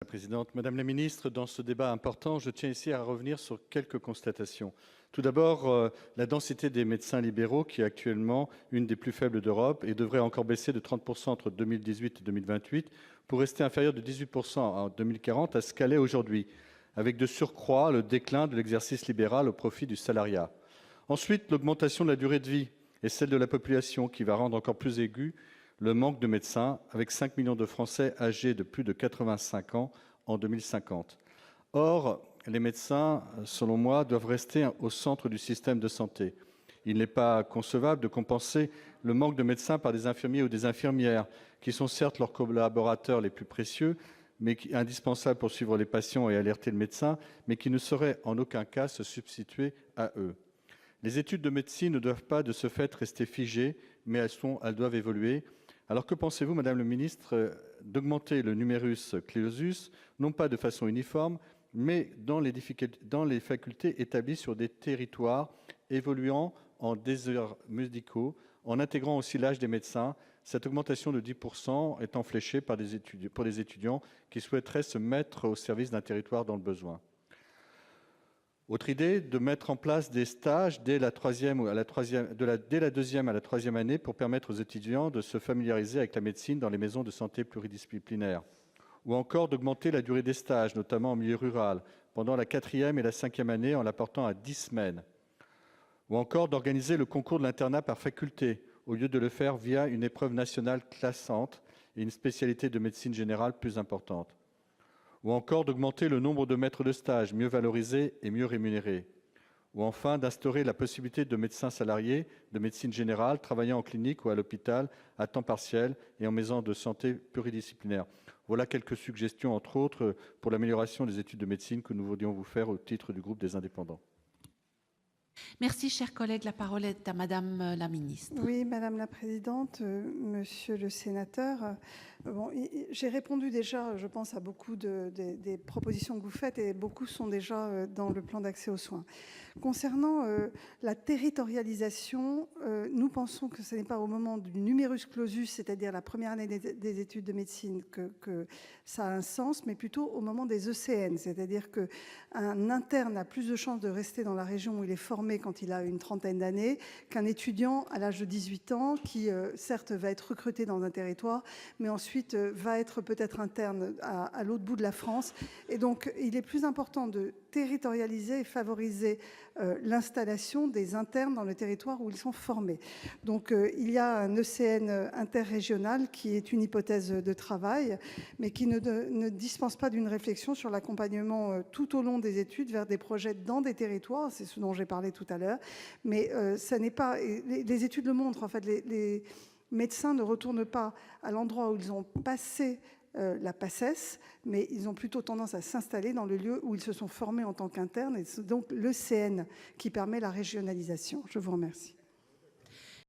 La présidente, Madame la ministre, dans ce débat important, je tiens ici à revenir sur quelques constatations. Tout d'abord, la densité des médecins libéraux, qui est actuellement une des plus faibles d'Europe et devrait encore baisser de 30% entre 2018 et 2028 pour rester inférieure de 18% en 2040 à ce qu'elle est aujourd'hui, avec de surcroît le déclin de l'exercice libéral au profit du salariat. Ensuite, l'augmentation de la durée de vie et celle de la population qui va rendre encore plus aigu le manque de médecins, avec 5 millions de Français âgés de plus de 85 ans en 2050. Or, les médecins, selon moi, doivent rester au centre du système de santé. Il n'est pas concevable de compenser le manque de médecins par des infirmiers ou des infirmières, qui sont certes leurs collaborateurs les plus précieux, mais indispensables pour suivre les patients et alerter le médecin, mais qui ne sauraient en aucun cas se substituer à eux. Les études de médecine ne doivent pas, de ce fait, rester figées, mais elles doivent évoluer. Alors que pensez-vous, Madame le ministre, d'augmenter le numerus clausus, non pas de façon uniforme, mais dans les facultés établies sur des territoires évoluant en déserts médicaux, en intégrant aussi l'âge des médecins, cette augmentation de 10% étant fléchée pour les étudiants qui souhaiteraient se mettre au service d'un territoire dans le besoin. Autre idée, de mettre en place des stages dès la deuxième à la troisième année pour permettre aux étudiants de se familiariser avec la médecine dans les maisons de santé pluridisciplinaires. Ou encore d'augmenter la durée des stages, notamment en milieu rural, pendant la 4e et la 5e année en la portant à 10 semaines. Ou encore d'organiser le concours de l'internat par faculté, au lieu de le faire via une épreuve nationale classante et une spécialité de médecine générale plus importante. Ou encore d'augmenter le nombre de maîtres de stage, mieux valorisés et mieux rémunérés. Ou enfin d'instaurer la possibilité de médecins salariés de médecine générale travaillant en clinique ou à l'hôpital à temps partiel et en maison de santé pluridisciplinaire. Voilà quelques suggestions, entre autres, pour l'amélioration des études de médecine que nous voulions vous faire au titre du groupe des indépendants. Merci, chers collègues. La parole est à Madame la ministre. Oui, Madame la Présidente, Monsieur le Sénateur, j'ai répondu déjà, je pense, à beaucoup des propositions que vous faites et beaucoup sont déjà dans le plan d'accès aux soins. Concernant la territorialisation, nous pensons que ce n'est pas au moment du numerus clausus, c'est-à-dire la première année des études de médecine, que ça a un sens, mais plutôt au moment des ECN, c'est-à-dire qu'un interne a plus de chances de rester dans la région où il est formé quand il a une trentaine d'années qu'un étudiant à l'âge de 18 ans qui, certes, va être recruté dans un territoire, mais ensuite va être peut-être interne à l'autre bout de la France. Et donc, il est plus important de territorialiser et favoriser l'installation des internes dans le territoire où ils sont formés. Donc, il y a un ECN interrégional qui est une hypothèse de travail, mais qui ne dispense pas d'une réflexion sur l'accompagnement tout au long des études vers des projets dans des territoires. C'est ce dont j'ai parlé tout à l'heure. Mais ça n'est pas... Les études le montrent, en fait, les médecins ne retournent pas à l'endroit où ils ont passé la PACES, mais ils ont plutôt tendance à s'installer dans le lieu où ils se sont formés en tant qu'internes, et c'est donc l'ECN qui permet la régionalisation. Je vous remercie.